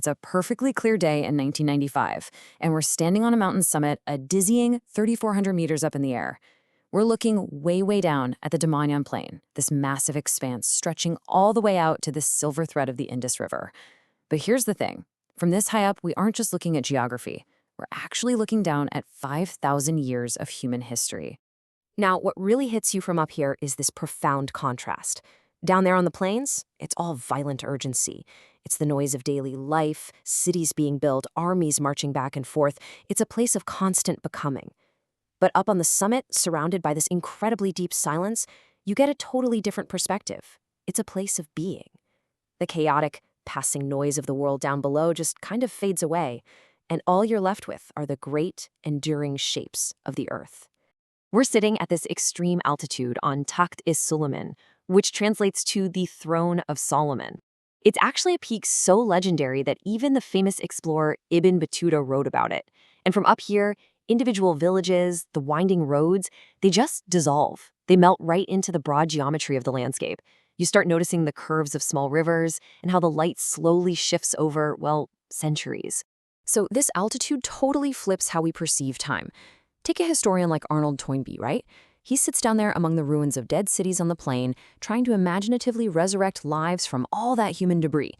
It's a perfectly clear day in 1995, and we're standing on a mountain summit, a dizzying 3,400 meters up in the air. We're looking way, way down at the Damanyan Plain, this massive expanse stretching all the way out to this silver thread of the Indus River. But here's the thing. From this high up, we aren't just looking at geography. We're actually looking down at 5,000 years of human history. Now, what really hits you from up here is this profound contrast. Down there on the plains, it's all violent urgency. It's the noise of daily life, cities being built, armies marching back and forth. It's a place of constant becoming. But up on the summit, surrounded by this incredibly deep silence, you get a totally different perspective. It's a place of being. The chaotic, passing noise of the world down below just kind of fades away, and all you're left with are the great, enduring shapes of the earth. We're sitting at this extreme altitude on Takht-e-Sulaiman, which translates to the Throne of Solomon. It's actually a peak so legendary that even the famous explorer Ibn Battuta wrote about it. And from up here, individual villages, the winding roads, they just dissolve. They melt right into the broad geometry of the landscape. You start noticing the curves of small rivers and how the light slowly shifts over, well, centuries. So this altitude totally flips how we perceive time. Take a historian like Arnold Toynbee, right? He sits down there among the ruins of dead cities on the plain, trying to imaginatively resurrect lives from all that human debris.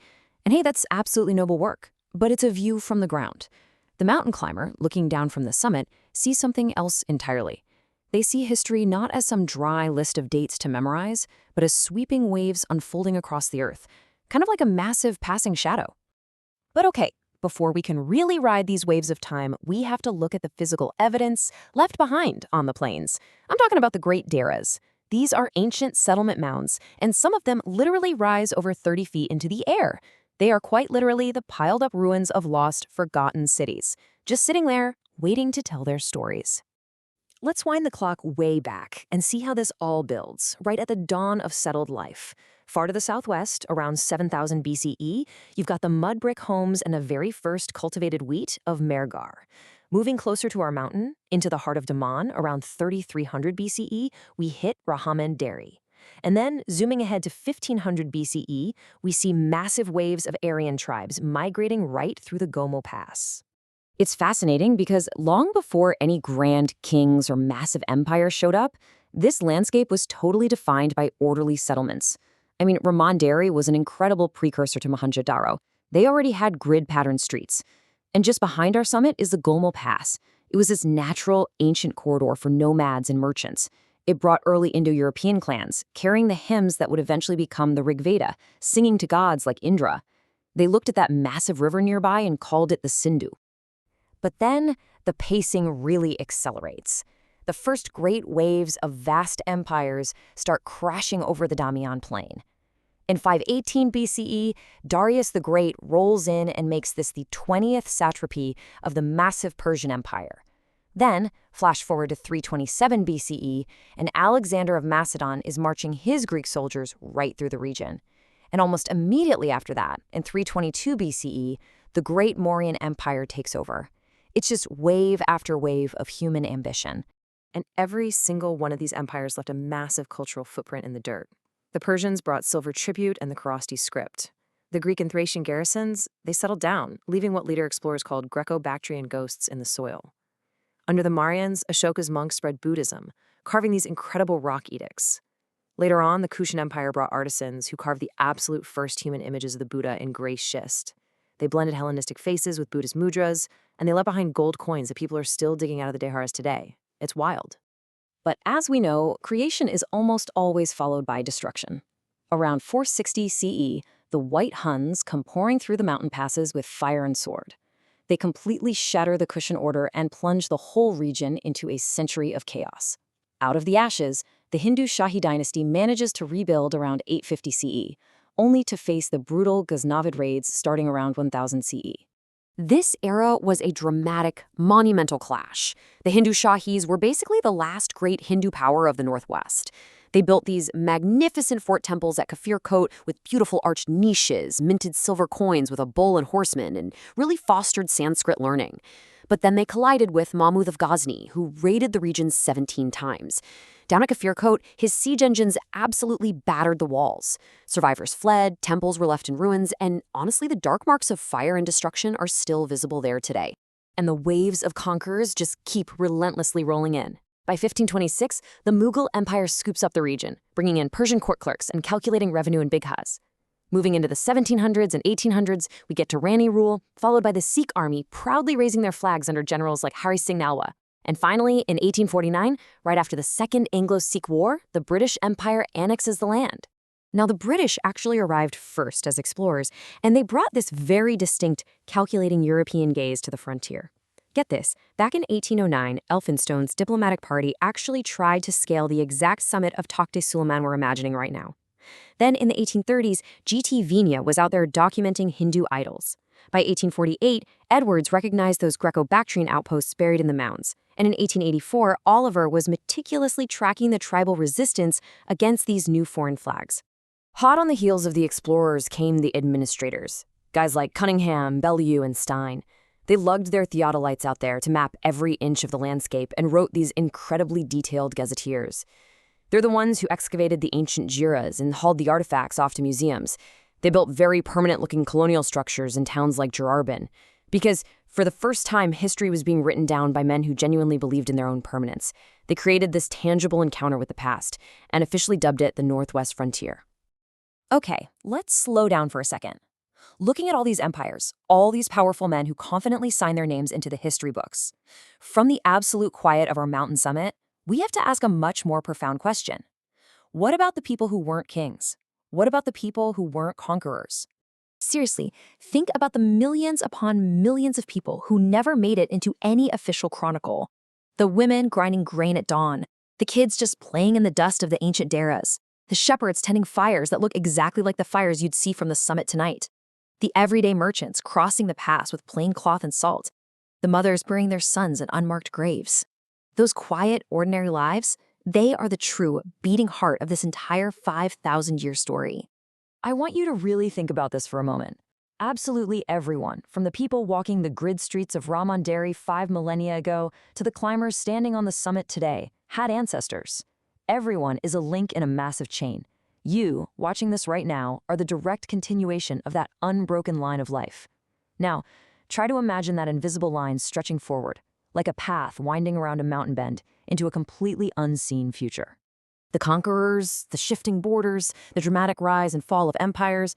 And hey, that's absolutely noble work, but it's a view from the ground. The mountain climber, looking down from the summit, sees something else entirely. They see history not as some dry list of dates to memorize, but as sweeping waves unfolding across the earth, kind of like a massive passing shadow. But okay, before we can really ride these waves of time, we have to look at the physical evidence left behind on the plains. I'm talking about the Great Deras. These are ancient settlement mounds, and some of them literally rise over 30 feet into the air. They are quite literally the piled-up ruins of lost, forgotten cities, just sitting there, waiting to tell their stories. Let's wind the clock way back and see how this all builds, right at the dawn of settled life. Far to the southwest, around 7,000 BCE, you've got the mud brick homes and the very first cultivated wheat of Mergar. Moving closer to our mountain, into the heart of Daman, around 3,300 BCE, we hit Rahman Dheri. And then, zooming ahead to 1,500 BCE, we see massive waves of Aryan tribes migrating right through the Gomo Pass. It's fascinating because long before any grand kings or massive empires showed up, this landscape was totally defined by orderly settlements. I mean, Rahman Dheri was an incredible precursor to Mohenjo-Daro. They already had grid-patterned streets. And just behind our summit is the Gomo Pass. It was this natural, ancient corridor for nomads and merchants. It brought early Indo-European clans, carrying the hymns that would eventually become the Rig Veda, singing to gods like Indra. They looked at that massive river nearby and called it the Sindhu. But then, the pacing really accelerates. The first great waves of vast empires start crashing over the Damanyan Plain. In 518 BCE, Darius the Great rolls in and makes this the 20th satrapy of the massive Persian Empire. Then, flash forward to 327 BCE, and Alexander of Macedon is marching his Greek soldiers right through the region. And almost immediately after that, in 322 BCE, the Great Mauryan Empire takes over. It's just wave after wave of human ambition. And every single one of these empires left a massive cultural footprint in the dirt. The Persians brought silver tribute and the Kharosthi script. The Greek and Thracian garrisons, they settled down, leaving what later explorers called Greco-Bactrian ghosts in the soil. Under the Mauryans, Ashoka's monks spread Buddhism, carving these incredible rock edicts. Later on, the Kushan Empire brought artisans who carved the absolute first human images of the Buddha in gray schist. They blended Hellenistic faces with Buddhist mudras, and they left behind gold coins that people are still digging out of the Deharas today. It's wild. But as we know, creation is almost always followed by destruction. Around 460 CE, the White Huns come pouring through the mountain passes with fire and sword. They completely shatter the Kushan order and plunge the whole region into a century of chaos. Out of the ashes, the Hindu Shahi dynasty manages to rebuild around 850 CE, only to face the brutal Ghaznavid raids starting around 1000 CE. This era was a dramatic, monumental clash. The Hindu Shahis were basically the last great Hindu power of the Northwest. They built these magnificent fort temples at Kafir Kot with beautiful arched niches, minted silver coins with a bull and horseman, and really fostered Sanskrit learning. But then they collided with Mahmud of Ghazni, who raided the region 17 times. Down at Kafir Kot, his siege engines absolutely battered the walls. Survivors fled, temples were left in ruins, and honestly, the dark marks of fire and destruction are still visible there today. And the waves of conquerors just keep relentlessly rolling in. By 1526, the Mughal Empire scoops up the region, bringing in Persian court clerks and calculating revenue in bighas. Moving into the 1700s and 1800s, we get Durrani rule, followed by the Sikh army proudly raising their flags under generals like Hari Singh Nalwa. And finally, in 1849, right after the Second Anglo-Sikh War, the British Empire annexes the land. Now, the British actually arrived first as explorers, and they brought this very distinct, calculating European gaze to the frontier. Get this, back in 1809, Elphinstone's diplomatic party actually tried to scale the exact summit of Takht-e-Sulaiman we're imagining right now. Then in the 1830s, G.T. Vinia was out there documenting Hindu idols. By 1848, Edwards recognized those Greco-Bactrian outposts buried in the mounds. And in 1884, Oliver was meticulously tracking the tribal resistance against these new foreign flags. Hot on the heels of the explorers came the administrators, guys like Cunningham, Bellew, and Stein. They lugged their theodolites out there to map every inch of the landscape and wrote these incredibly detailed gazetteers. They're the ones who excavated the ancient jiras and hauled the artifacts off to museums. They built very permanent-looking colonial structures in towns like Jirarbin, because for the first time, history was being written down by men who genuinely believed in their own permanence. They created this tangible encounter with the past and officially dubbed it the Northwest Frontier. Okay, let's slow down for a second. Looking at all these empires, all these powerful men who confidently sign their names into the history books, from the absolute quiet of our mountain summit, we have to ask a much more profound question. What about the people who weren't kings? What about the people who weren't conquerors? Seriously, think about the millions upon millions of people who never made it into any official chronicle. The women grinding grain at dawn, the kids just playing in the dust of the ancient deras, the shepherds tending fires that look exactly like the fires you'd see from the summit tonight, the everyday merchants crossing the pass with plain cloth and salt, the mothers burying their sons in unmarked graves. Those quiet, ordinary lives, they are the true, beating heart of this entire 5,000-year story. I want you to really think about this for a moment. Absolutely everyone, from the people walking the grid streets of Rahman Dheri 5 millennia ago to the climbers standing on the summit today, had ancestors. Everyone is a link in a massive chain. You, watching this right now, are the direct continuation of that unbroken line of life. Now, try to imagine that invisible line stretching forward, like a path winding around a mountain bend into a completely unseen future. The conquerors, the shifting borders, the dramatic rise and fall of empires,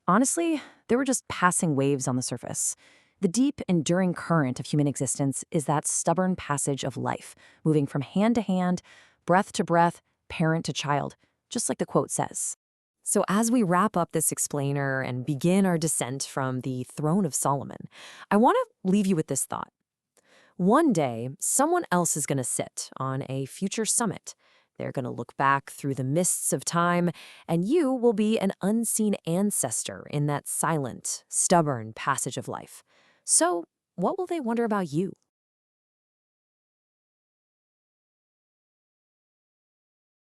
honestly, they were just passing waves on the surface. The deep, enduring current of human existence is that stubborn passage of life, moving from hand to hand, breath to breath, parent to child, just like the quote says. So as we wrap up this explainer and begin our descent from the throne of Solomon, I want to leave you with this thought. One day, someone else is going to sit on a future summit. They're going to look back through the mists of time, and you will be an unseen ancestor in that silent, stubborn passage of life. So, what will they wonder about you?